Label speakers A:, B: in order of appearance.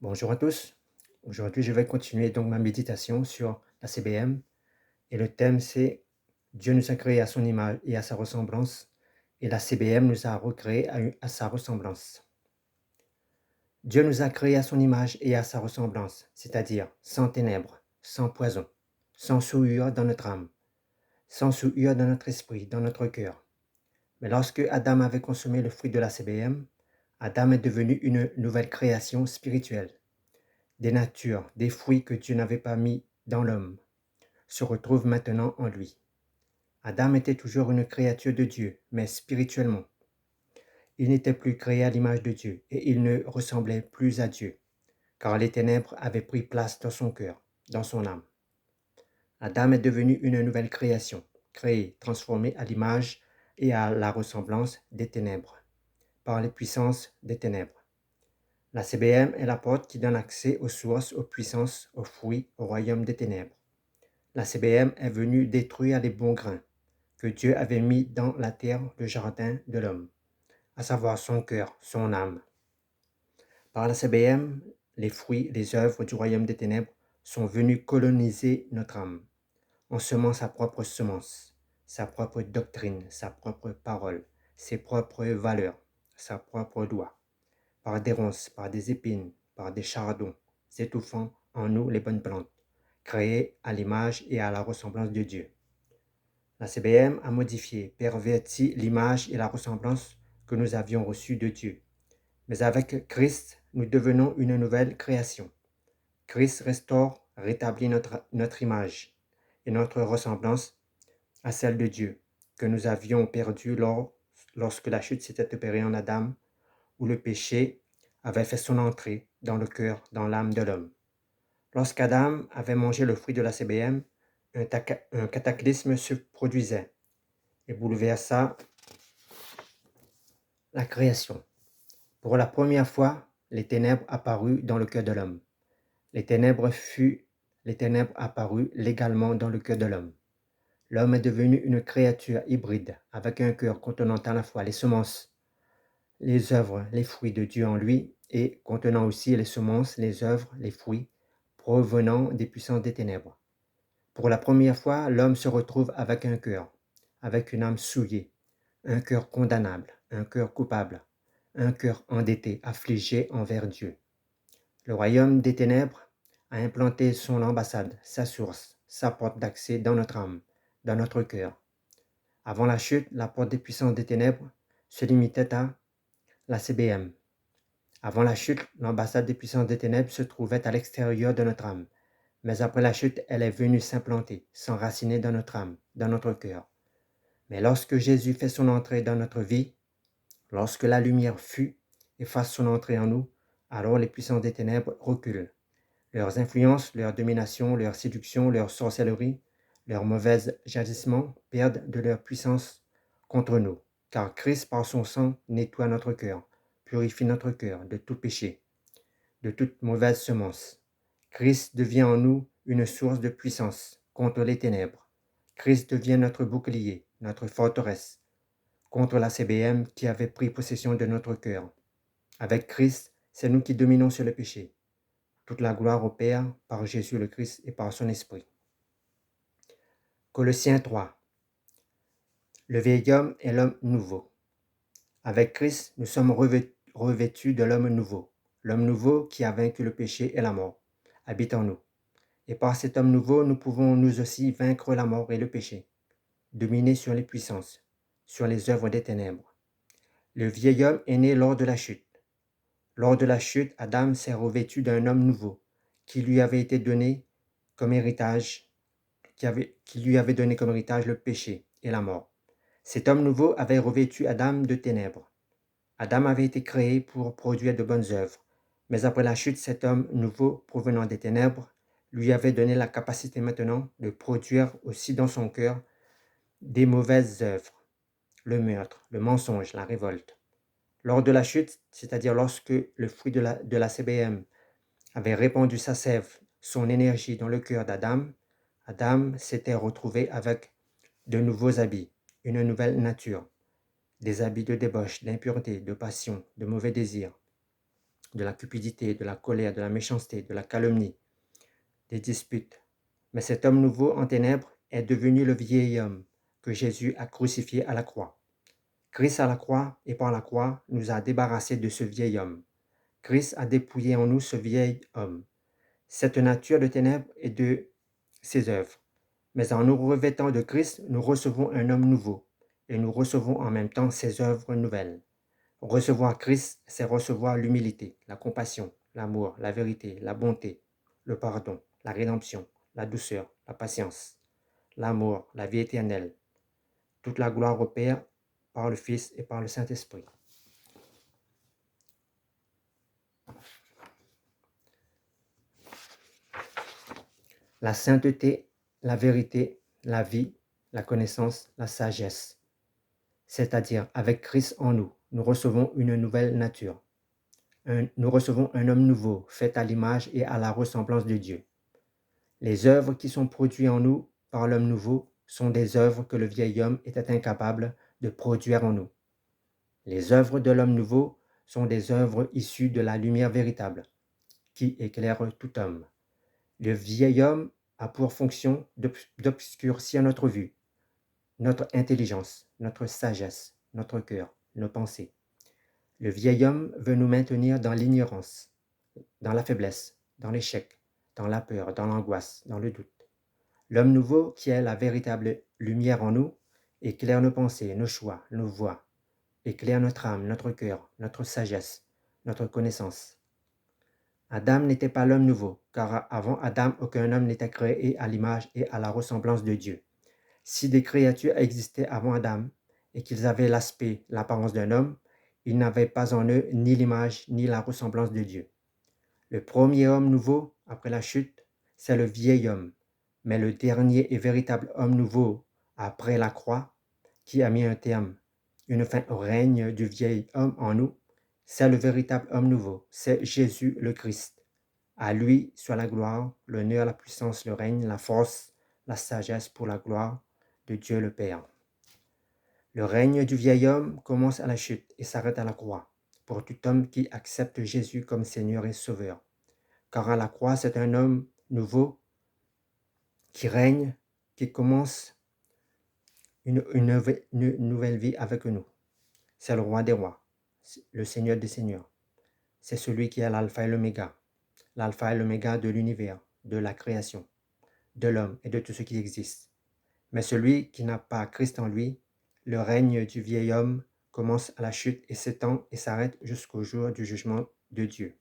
A: Bonjour à tous. Aujourd'hui, je vais continuer donc ma méditation sur la CBM et le thème c'est Dieu nous a créés à son image et à sa ressemblance et la CBM nous a recréés à sa ressemblance. Dieu nous a créés à son image et à sa ressemblance, c'est-à-dire sans ténèbres, sans poison, sans souillure dans notre âme, sans souillure dans notre esprit, dans notre cœur. Mais lorsque Adam avait consommé le fruit de la CBM, Adam est devenu une nouvelle création spirituelle. Des natures, des fruits que Dieu n'avait pas mis dans l'homme, se retrouvent maintenant en lui. Adam était toujours une créature de Dieu, mais spirituellement. Il n'était plus créé à l'image de Dieu et il ne ressemblait plus à Dieu, car les ténèbres avaient pris place dans son cœur, dans son âme. Adam est devenu une nouvelle création, créée, transformée à l'image et à la ressemblance des ténèbres, par les puissances des ténèbres. La CBM est la porte qui donne accès aux sources, aux puissances, aux fruits, au royaume des ténèbres. La CBM est venue détruire les bons grains que Dieu avait mis dans la terre, le jardin de l'homme, à savoir son cœur, son âme. Par la CBM, les fruits, les œuvres du royaume des ténèbres sont venus coloniser notre âme, en semant sa propre semence, sa propre doctrine, sa propre parole, ses propres valeurs, sa propre loi, par des ronces, par des épines, par des chardons, étouffant en nous les bonnes plantes, créées à l'image et à la ressemblance de Dieu. La CBM a modifié, perverti l'image et la ressemblance que nous avions reçue de Dieu. Mais avec Christ, nous devenons une nouvelle création. Christ restaure, rétablit notre image et notre ressemblance à celle de Dieu, que nous avions perdue lorsque la chute s'était opérée en Adam, où le péché avait fait son entrée dans le cœur, dans l'âme de l'homme. Lorsqu'Adam avait mangé le fruit de la CBM, un cataclysme se produisait et bouleversa la création. Pour la première fois, les ténèbres apparurent dans le cœur de l'homme. Les ténèbres apparurent légalement dans le cœur de l'homme. L'homme est devenu une créature hybride, avec un cœur contenant à la fois les semences, les œuvres, les fruits de Dieu en lui, et contenant aussi les semences, les œuvres, les fruits, provenant des puissances des ténèbres. Pour la première fois, l'homme se retrouve avec un cœur, avec une âme souillée, un cœur condamnable, un cœur coupable, un cœur endetté, affligé envers Dieu. Le royaume des ténèbres a implanté son ambassade, sa source, sa porte d'accès dans notre âme, dans notre cœur. Avant la chute, la porte des puissances des ténèbres se limitait à la CBM. Avant la chute, l'ambassade des puissances des ténèbres se trouvait à l'extérieur de notre âme. Mais après la chute, elle est venue s'implanter, s'enraciner dans notre âme, dans notre cœur. Mais lorsque Jésus fait son entrée dans notre vie, lorsque la lumière fut et fasse son entrée en nous, alors les puissances des ténèbres reculent. Leurs influences, leur domination, leur séduction, leur sorcellerie, leurs mauvais agissements perdent de leur puissance contre nous, car Christ par son sang nettoie notre cœur, purifie notre cœur de tout péché, de toute mauvaise semence. Christ devient en nous une source de puissance contre les ténèbres. Christ devient notre bouclier, notre forteresse contre la CBM qui avait pris possession de notre cœur. Avec Christ, c'est nous qui dominons sur le péché. Toute la gloire au Père par Jésus le Christ et par son Esprit. Colossiens 3. Le vieil homme est l'homme nouveau. Avec Christ, nous sommes revêtus de l'homme nouveau. L'homme nouveau qui a vaincu le péché et la mort habite en nous. Et par cet homme nouveau, nous pouvons nous aussi vaincre la mort et le péché, dominer sur les puissances, sur les œuvres des ténèbres. Le vieil homme est né lors de la chute. Lors de la chute, Adam s'est revêtu d'un homme nouveau, qui lui avait été donné comme héritage, qui lui avait donné comme héritage le péché et la mort. Cet homme nouveau avait revêtu Adam de ténèbres. Adam avait été créé pour produire de bonnes œuvres, mais après la chute, cet homme nouveau provenant des ténèbres lui avait donné la capacité maintenant de produire aussi dans son cœur des mauvaises œuvres, le meurtre, le mensonge, la révolte. Lors de la chute, c'est-à-dire lorsque le fruit de la CBM avait répandu sa sève, son énergie dans le cœur d'Adam, Adam s'était retrouvé avec de nouveaux habits, une nouvelle nature, des habits de débauche, d'impureté, de passion, de mauvais désirs. de la cupidité, de la colère, de la méchanceté, de la calomnie, des disputes. Mais cet homme nouveau en ténèbres est devenu le vieil homme que Jésus a crucifié à la croix. Christ à la croix et par la croix nous a débarrassés de ce vieil homme. Christ a dépouillé en nous ce vieil homme, cette nature de ténèbres et de ses œuvres. Mais en nous revêtant de Christ, nous recevons un homme nouveau et nous recevons en même temps ses œuvres nouvelles. Recevoir Christ, c'est recevoir l'humilité, la compassion, l'amour, la vérité, la bonté, le pardon, la rédemption, la douceur, la patience, l'amour, la vie éternelle. Toute la gloire au Père par le Fils et par le Saint-Esprit. La sainteté, la vérité, la vie, la connaissance, la sagesse. C'est-à-dire, avec Christ en nous, nous recevons une nouvelle nature. Nous recevons un homme nouveau, fait à l'image et à la ressemblance de Dieu. Les œuvres qui sont produites en nous par l'homme nouveau sont des œuvres que le vieil homme était incapable de produire en nous. Les œuvres de l'homme nouveau sont des œuvres issues de la lumière véritable, qui éclaire tout homme. Le vieil homme a pour fonction d'obscurcir notre vue, notre intelligence, notre sagesse, notre cœur, nos pensées. Le vieil homme veut nous maintenir dans l'ignorance, dans la faiblesse, dans l'échec, dans la peur, dans l'angoisse, dans le doute. L'homme nouveau, qui est la véritable lumière en nous, éclaire nos pensées, nos choix, nos voies, éclaire notre âme, notre cœur, notre sagesse, notre connaissance. Adam n'était pas l'homme nouveau, car avant Adam, aucun homme n'était créé à l'image et à la ressemblance de Dieu. Si des créatures existaient avant Adam et qu'ils avaient l'aspect, l'apparence d'un homme, ils n'avaient pas en eux ni l'image ni la ressemblance de Dieu. Le premier homme nouveau, après la chute, c'est le vieil homme, mais le dernier et véritable homme nouveau, après la croix, qui a mis un terme, une fin au règne du vieil homme en nous, c'est le véritable homme nouveau, c'est Jésus le Christ. À lui soit la gloire, l'honneur, la puissance, le règne, la force, la sagesse pour la gloire de Dieu le Père. Le règne du vieil homme commence à la chute et s'arrête à la croix, pour tout homme qui accepte Jésus comme Seigneur et Sauveur. Car à la croix, c'est un homme nouveau qui règne, qui commence une nouvelle vie avec nous. C'est le roi des rois, le Seigneur des seigneurs. C'est celui qui est l'alpha et l'oméga de l'univers, de la création, de l'homme et de tout ce qui existe. Mais celui qui n'a pas Christ en lui, le règne du vieil homme commence à la chute et s'étend et s'arrête jusqu'au jour du jugement de Dieu.